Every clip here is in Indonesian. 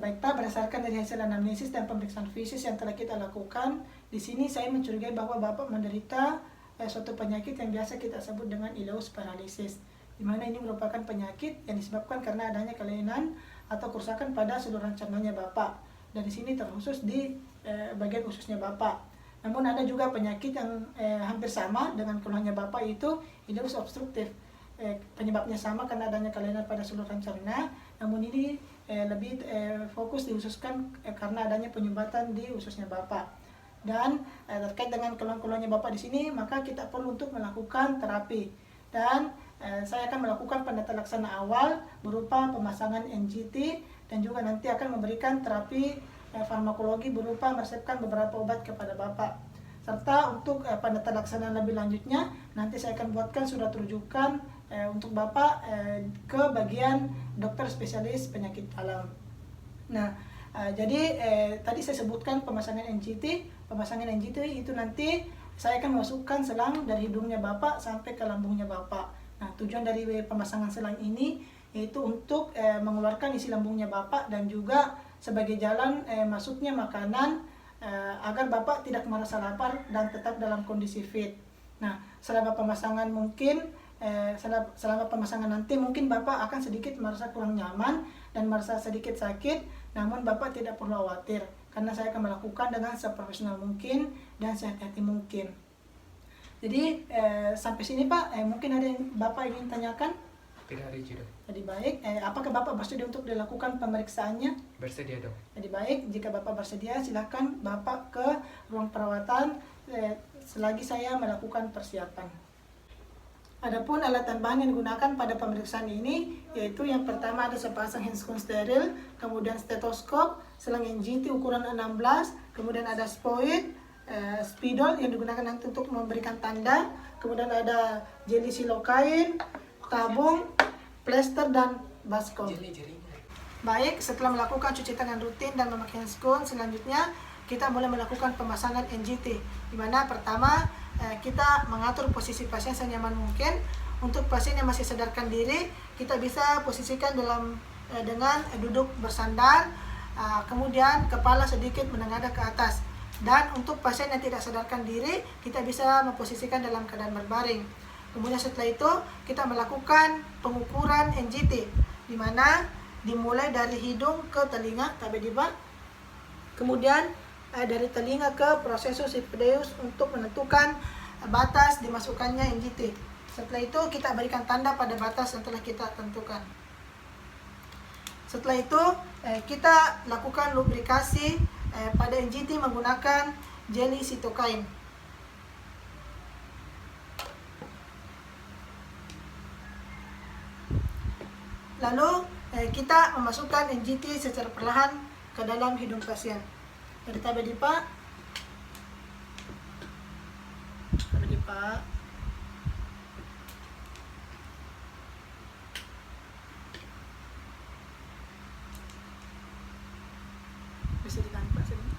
baik Pak, berdasarkan dari hasil anamnesis dan pemeriksaan fisik yang telah kita lakukan, di sini saya mencurigai bahwa Bapak menderita suatu penyakit yang biasa kita sebut dengan ileus paralysis, di mana ini merupakan penyakit yang disebabkan karena adanya kelainan atau kerusakan pada seluruh cernanya Bapak. Dan di sini terkhusus di bagian ususnya Bapak. Namun ada juga penyakit yang hampir sama dengan keluhannya Bapak, yaitu ileus obstruktif. Penyebabnya sama karena adanya kelainan pada seluruh cerna, namun ini lebih fokus dihususkan karena adanya penyumbatan di ususnya Bapak. Dan terkait dengan keluhan-keluhannya Bapak di sini, maka kita perlu untuk melakukan terapi. Dan saya akan melakukan penata laksana awal berupa pemasangan NGT dan juga nanti akan memberikan terapi farmakologi berupa meresepkan beberapa obat kepada Bapak. Serta untuk penata laksana lebih lanjutnya, nanti saya akan buatkan surat rujukan untuk Bapak ke bagian dokter spesialis penyakit dalam. Nah, jadi tadi saya sebutkan pemasangan NGT. Pemasangan NGT itu nanti saya akan masukkan selang dari hidungnya Bapak sampai ke lambungnya Bapak. Nah, tujuan dari pemasangan selang ini yaitu untuk mengeluarkan isi lambungnya Bapak dan juga sebagai jalan masuknya makanan agar Bapak tidak merasa lapar dan tetap dalam kondisi fit. Nah, selama pemasangan nanti mungkin Bapak akan sedikit merasa kurang nyaman dan merasa sedikit sakit, namun Bapak tidak perlu khawatir karena saya akan melakukan dengan seprofesional mungkin dan sehati-hati mungkin. Jadi sampai sini Pak, mungkin ada yang Bapak ingin tanyakan? Tidak ada, Dok. Jadi baik, apakah Bapak bersedia untuk dilakukan pemeriksaannya? Bersedia, Dok. Jadi baik, jika Bapak bersedia silakan Bapak ke ruang perawatan selagi saya melakukan persiapan. Adapun alat tambahan yang digunakan pada pemeriksaan ini yaitu yang pertama ada sepasang handscone steril, kemudian stetoskop, selang NGT ukuran 16, kemudian ada spoid, spidol yang digunakan nanti untuk memberikan tanda, kemudian ada jeli silokain, tabung, plester dan baskom. Baik, setelah melakukan cuci tangan rutin dan memakai handscone, selanjutnya kita mulai melakukan pemasangan NGT, di mana pertama kita mengatur posisi pasien senyaman mungkin. Untuk pasien yang masih sadarkan diri, kita bisa posisikan dengan duduk bersandar, kemudian kepala sedikit menengadah ke atas. Dan untuk pasien yang tidak sadarkan diri, kita bisa memposisikan dalam keadaan berbaring. Kemudian setelah itu kita melakukan pengukuran NGT, di mana dimulai dari hidung ke telinga, tabediba, kemudian dari telinga ke prosesus hipoideus untuk menentukan batas dimasukkannya NGT. Setelah itu kita berikan tanda pada batas yang telah kita tentukan. Setelah itu kita lakukan lubrikasi pada NGT menggunakan jeli sitokain. Lalu kita memasukkan NGT secara perlahan ke dalam hidung pasien. Dari tabedipa, bisa ditampak sini.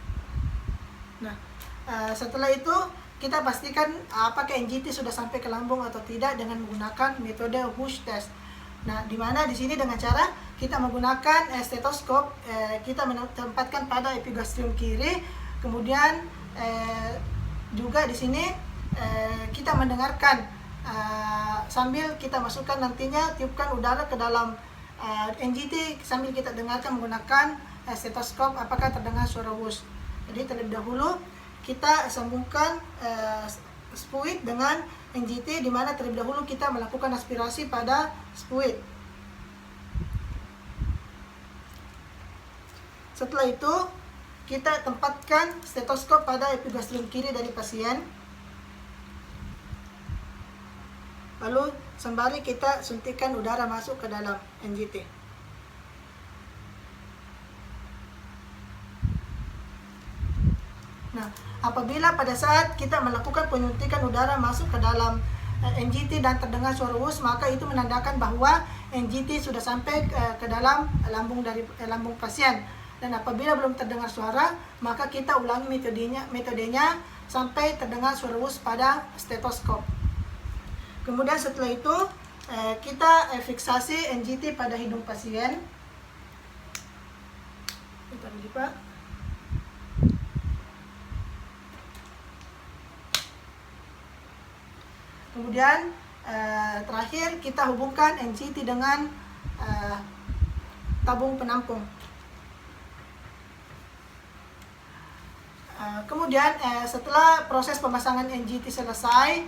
Nah, setelah itu kita pastikan apakah NGT sudah sampai ke lambung atau tidak dengan menggunakan metode Hush test. Nah, di mana di sini dengan cara kita menggunakan stetoskop, kita menempatkan pada epigastrium kiri, kemudian juga di sini kita mendengarkan sambil kita masukkan nantinya tiupkan udara ke dalam NGT sambil kita dengarkan menggunakan stetoskop apakah terdengar suara wush. Jadi terlebih dahulu kita sambungkan spuit dengan NGT, di mana terlebih dahulu kita melakukan aspirasi pada spuit. Setelah itu kita tempatkan stetoskop pada epigastrium kiri dari pasien. Lalu sembari kita suntikan udara masuk ke dalam NGT. Nah, apabila pada saat kita melakukan penyuntikan udara masuk ke dalam NGT dan terdengar suara wush, maka itu menandakan bahwa NGT sudah sampai ke dalam lambung pasien. Dan apabila belum terdengar suara, maka kita ulangi metodenya sampai terdengar suara wush pada stetoskop. Kemudian setelah itu kita fiksasi NGT pada hidung pasien. Jadi Pak. Kemudian terakhir kita hubungkan NGT dengan tabung penampung. Kemudian setelah proses pemasangan NGT selesai,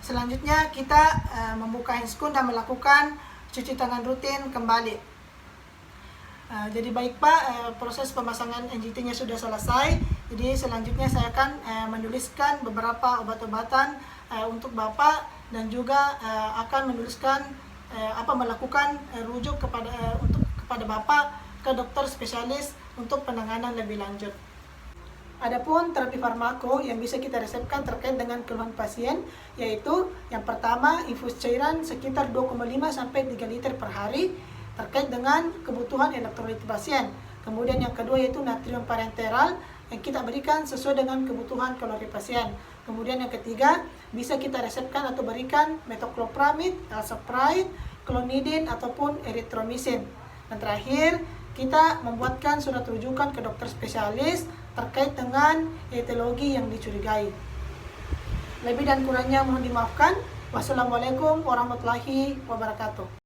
selanjutnya kita membuka handscoon dan melakukan cuci tangan rutin kembali. Jadi baik Pak, proses pemasangan NGT-nya sudah selesai. Jadi selanjutnya saya akan menuliskan beberapa obat-obatan untuk Bapak, dan juga akan menuliskan melakukan rujuk kepada Bapak ke dokter spesialis untuk penanganan lebih lanjut. Adapun terapi farmako yang bisa kita resepkan terkait dengan keluhan pasien, yaitu yang pertama infus cairan sekitar 2,5 sampai 3 liter per hari terkait dengan kebutuhan elektrolit pasien. Kemudian yang kedua yaitu natrium parenteral yang kita berikan sesuai dengan kebutuhan kalori pasien. Kemudian yang ketiga, bisa kita resepkan atau berikan metoclopramid, alsapride, clonidine ataupun erythromycin. Dan terakhir, kita membuatkan surat rujukan ke dokter spesialis terkait dengan etiologi yang dicurigai. Lebih dan kurangnya mohon dimaafkan. Wassalamualaikum warahmatullahi wabarakatuh.